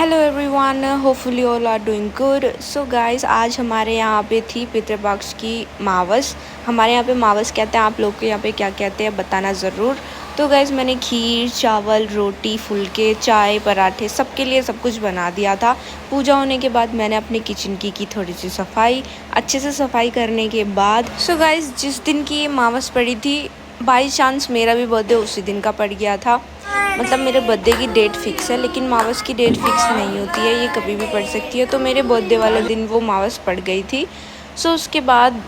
Hello everyone, hopefully all are doing good. So guys, आज हमारे यहाँ पे थी पितृपक्ष की मावस। हमारे यहाँ पे मावस कहते हैं, आप लोग के यहाँ पे क्या कहते हैं बताना ज़रूर। तो गाइस, मैंने खीर, चावल, रोटी, फुलके, चाय, पराठे सबके लिए सब कुछ बना दिया था। पूजा होने के बाद मैंने अपनी किचन की थोड़ी सी सफाई, अच्छे से सफाई करने के बाद सो गाइस, जिस दिन की ये मावस पड़ी थी, बाई चांस मेरा भी बर्थडे उसी दिन का पड़ गया था। मतलब मेरे बर्थडे की डेट फिक्स है, लेकिन मावस की डेट फिक्स नहीं होती है, ये कभी भी पड़ सकती है। तो मेरे बर्थडे वाले दिन वो मावस पड़ गई थी। सो उसके बाद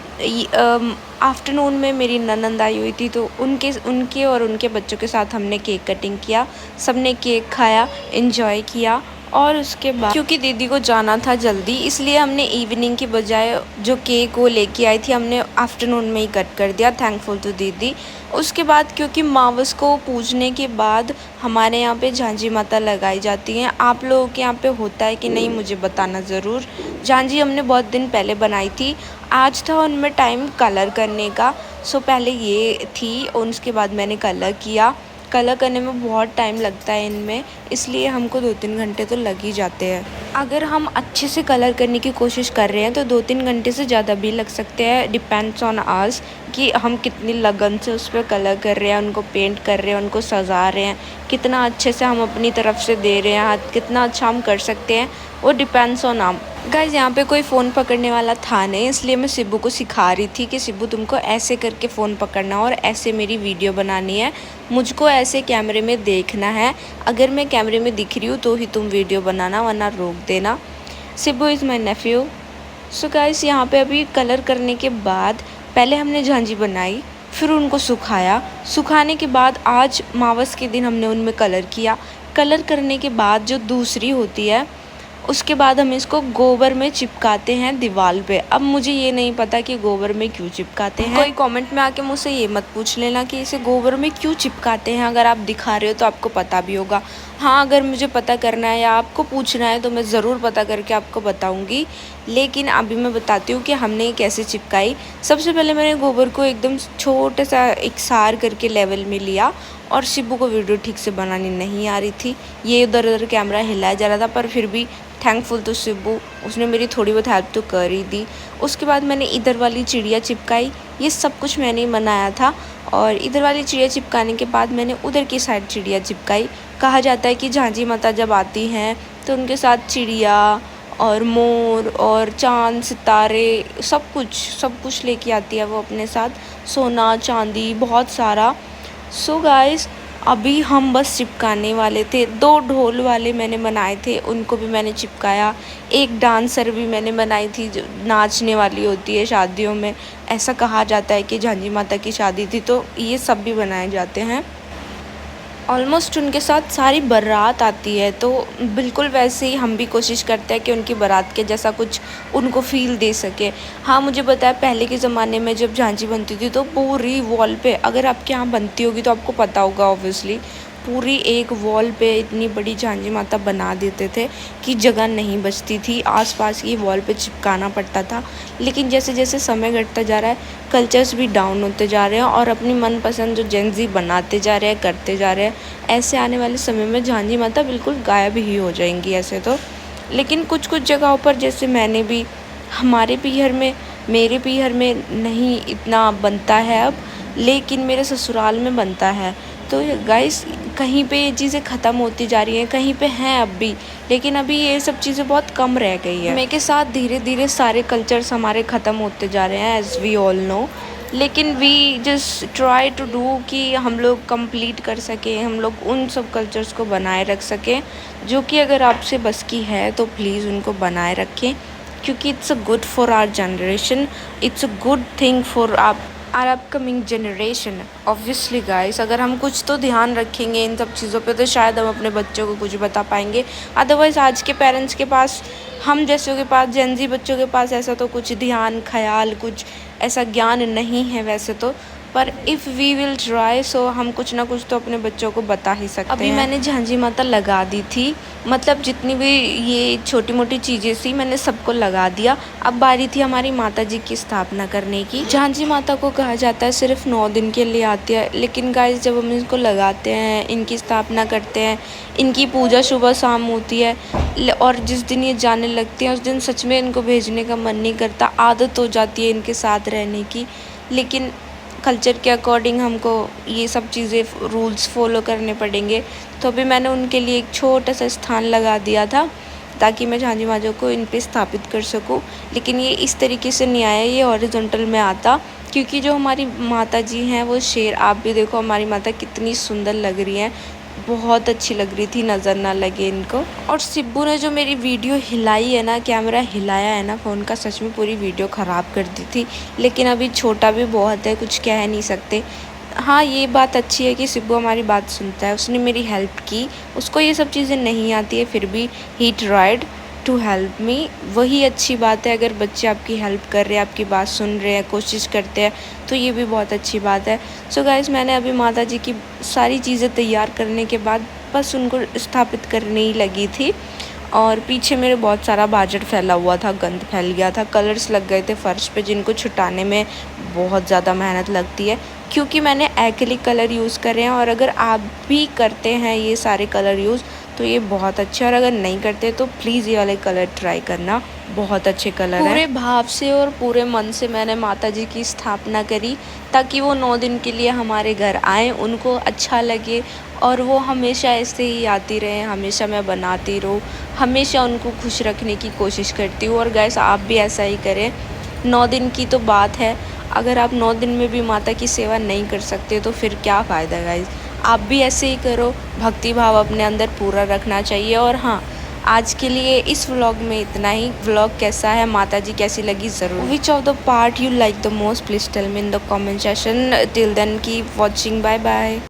आफ्टरनून में मेरी ननंद आई हुई थी, तो उनके और उनके बच्चों के साथ हमने केक कटिंग किया। सबने केक खाया, एंजॉय किया। और उसके बाद क्योंकि दीदी को जाना था जल्दी, इसलिए हमने इवनिंग की बजाय जो केक वो लेके आई थी, हमने आफ्टरनून में ही कट कर दिया। थैंकफुल टू दीदी। उसके बाद क्योंकि मावस को पूजने के बाद हमारे यहाँ पे झांझी माता लगाई जाती हैं। आप लोगों के यहाँ पे होता है कि नहीं, मुझे बताना ज़रूर। झांझी हमने बहुत दिन पहले बनाई थी। आज था उनमें टाइम कलर करने का। सो पहले ये थी और उसके बाद मैंने कलर किया। कलर करने में बहुत टाइम लगता है इनमें, इसलिए हमको 2-3 घंटे तो लग ही जाते हैं। अगर हम अच्छे से कलर करने की कोशिश कर रहे हैं तो 2-3 घंटे से ज़्यादा भी लग सकते हैं। डिपेंड्स ऑन आस कि हम कितनी लगन से उस पर कलर कर रहे हैं, उनको पेंट कर रहे हैं, उनको सजा रहे हैं, कितना अच्छे से हम अपनी तरफ से दे रहे हैं, कितना अच्छा हम कर सकते हैं, वो डिपेंड्स ऑन हम। गाइज, यहाँ पे कोई फ़ोन पकड़ने वाला था नहीं, इसलिए मैं सिब्बू को सिखा रही थी कि सिब्बू, तुमको ऐसे करके फ़ोन पकड़ना और ऐसे मेरी वीडियो बनानी है। मुझको ऐसे कैमरे में देखना है। अगर मैं कैमरे में दिख रही हूँ तो ही तुम वीडियो बनाना, वरना रोक देना। Sibbu is my nephew. So guys, यहाँ पे अभी कलर करने के बाद पहले हमने झांझी बनाई, फिर उनको सुखाया। सुखाने के बाद आज मावस के दिन हमने उनमें कलर किया। कलर करने के बाद जो दूसरी होती है, उसके बाद हम इसको गोबर में चिपकाते हैं दीवार पे। अब मुझे ये नहीं पता कि गोबर में क्यों चिपकाते हैं। कोई कमेंट में आके मुझसे ये मत पूछ लेना कि इसे गोबर में क्यों चिपकाते हैं। अगर आप दिखा रहे हो तो आपको पता भी होगा। हाँ, अगर मुझे पता करना है या आपको पूछना है तो मैं ज़रूर पता करके आपको बताऊँगी। लेकिन अभी मैं बताती हूँ कि हमने ये कैसे चिपकाई। सबसे पहले मैंने गोबर को एकदम छोटा सा एकसार करके लेवल में लिया। और शिबू को वीडियो ठीक से बनानी नहीं आ रही थी, ये उधर उधर कैमरा हिलाया जा रहा था, पर फिर भी थैंकफुल टू शिबू, उसने मेरी थोड़ी बहुत हेल्प तो कर ही दी। उसके बाद मैंने इधर वाली चिड़िया चिपकाई। ये सब कुछ मैंने ही बनाया था। और इधर वाली चिड़िया चिपकाने के बाद मैंने उधर की साइड चिड़िया चिपकाई। कहा जाता है कि झांझी माता जब आती हैं तो उनके साथ चिड़िया और मोर और चाँद सितारे सब कुछ लेके आती है वो अपने साथ, सोना चांदी बहुत सारा। सो गाइस, अभी हम बस चिपकाने वाले थे। 2 ढोल वाले मैंने बनाए थे, उनको भी मैंने चिपकाया। एक डांसर भी मैंने बनाई थी जो नाचने वाली होती है शादियों में। ऐसा कहा जाता है कि झांझी माता की शादी थी, तो ये सब भी बनाए जाते हैं। ऑलमोस्ट उनके साथ सारी बारात आती है, तो बिल्कुल वैसे ही हम भी कोशिश करते हैं कि उनकी बारात के जैसा कुछ उनको फ़ील दे सके। हाँ, मुझे पता है पहले के ज़माने में जब झांझी बनती थी तो पूरी वॉल पे, अगर आपके यहाँ बनती होगी तो आपको पता होगा ऑब्वियसली, पूरी एक वॉल पे इतनी बड़ी झांझी माता बना देते थे कि जगह नहीं बचती थी, आसपास की वॉल पे चिपकाना पड़ता था। लेकिन जैसे जैसे समय घटता जा रहा है, कल्चर्स भी डाउन होते जा रहे हैं और अपनी मनपसंद जो जेन ज़ी बनाते जा रहे हैं, करते जा रहे हैं। ऐसे आने वाले समय में झांझी माता बिल्कुल गायब ही हो जाएंगी ऐसे तो। लेकिन कुछ कुछ जगहों पर, जैसे मैंने भी, हमारे पीहर में, मेरे पीहर में नहीं इतना बनता है अब, लेकिन मेरे ससुराल में बनता है। तो गाइस, कहीं पे ये चीज़ें ख़त्म होती जा रही हैं, कहीं पे हैं अब भी, लेकिन अभी ये सब चीज़ें बहुत कम रह गई है। समय के साथ धीरे धीरे सारे कल्चर्स हमारे ख़त्म होते जा रहे हैं, एज़ वी ऑल नो। लेकिन we just try to do कि हम लोग कंप्लीट कर सकें, हम लोग उन सब कल्चर्स को बनाए रख सकें, जो कि अगर आपसे बस की है तो प्लीज़ उनको बनाए रखें, क्योंकि it's a good for our generation, it's a good thing for our upcoming generation. Obviously guys, अगर हम कुछ तो ध्यान रखेंगे इन सब चीज़ों पे, तो शायद हम अपने बच्चों को कुछ बता पाएंगे। अदरवाइज़ आज के पेरेंट्स के पास, हम जैसों के पास, जेनजी बच्चों के पास ऐसा तो कुछ ध्यान, ख्याल, कुछ ऐसा ज्ञान नहीं है वैसे तो। पर if we will try so हम कुछ ना कुछ तो अपने बच्चों को बता ही सकते हैं। अभी मैंने झांझी माता लगा दी थी, मतलब जितनी भी ये छोटी मोटी चीज़ें थी मैंने सबको लगा दिया। अब बारी थी हमारी माता जी की स्थापना करने की। झांझी माता को कहा जाता है सिर्फ 9 दिन के लिए आती है, लेकिन गाइस जब हम इनको लगाते हैं, इनकी स्थापना करते हैं, इनकी पूजा सुबह शाम होती है और जिस दिन ये जाने लगती हैं उस दिन सच में इनको भेजने का मन नहीं करता। आदत हो जाती है इनके साथ रहने की, लेकिन कल्चर के अकॉर्डिंग हमको ये सब चीज़ें रूल्स फॉलो करने पड़ेंगे। तो अभी मैंने उनके लिए एक छोटा सा स्थान लगा दिया था ताकि मैं झांझी माता को इन पे स्थापित कर सकूं। लेकिन ये इस तरीके से नहीं आया, ये हॉरिजॉन्टल में आता, क्योंकि जो हमारी माता जी हैं वो शेर, आप भी देखो हमारी माता कितनी सुंदर लग रही हैं, बहुत अच्छी लग रही थी, नज़र ना लगे इनको। और सिब्बू ने जो मेरी वीडियो हिलाई है ना, कैमरा हिलाया है ना फ़ोन का, सच में पूरी वीडियो ख़राब कर दी थी। लेकिन अभी छोटा भी बहुत है, कुछ कह नहीं सकते। हाँ, ये बात अच्छी है कि सिब्बू हमारी बात सुनता है, उसने मेरी हेल्प की। उसको ये सब चीज़ें नहीं आती है, फिर भी he tried to help me. वही अच्छी बात है, अगर बच्चे आपकी हेल्प कर रहे हैं, आपकी बात सुन रहे हैं, कोशिश करते हैं, तो ये भी बहुत अच्छी बात है। सो गाइस, मैंने अभी माता जी की सारी चीज़ें तैयार करने के बाद बस उनको स्थापित करने ही लगी थी। और पीछे मेरे बहुत सारा बाजट फैला हुआ था, गंद फैल गया था, कलर्स लग गए थे फ़र्श पे जिनको छुटाने में बहुत ज़्यादा मेहनत लगती है, क्योंकि मैंने एक्रिलिक कलर यूज़ करे हैं। और अगर आप भी करते हैं ये सारे कलर यूज़ तो ये बहुत अच्छे, और अगर नहीं करते तो प्लीज़ ये वाले कलर ट्राई करना, बहुत अच्छे कलर हैं। पूरे भाव से और पूरे मन से मैंने माता जी की स्थापना करी ताकि वो 9 दिन के लिए हमारे घर आएँ, उनको अच्छा लगे और वो हमेशा ऐसे ही आती रहें, हमेशा मैं बनाती रहूँ, हमेशा उनको खुश रखने की कोशिश करती हूँ। और गाइस, आप भी ऐसा ही करें। 9 दिन की तो बात है, अगर आप 9 दिन में भी माता की सेवा नहीं कर सकते तो फिर क्या फ़ायदा गाइस। आप भी ऐसे ही करो, भक्ति भाव अपने अंदर पूरा रखना चाहिए। और हाँ, आज के लिए इस व्लॉग में इतना ही। व्लॉग कैसा है, माता जी कैसी लगी ज़रूर। Which of the part you like the most, please tell me in the comment section. Till then keep watching, bye bye.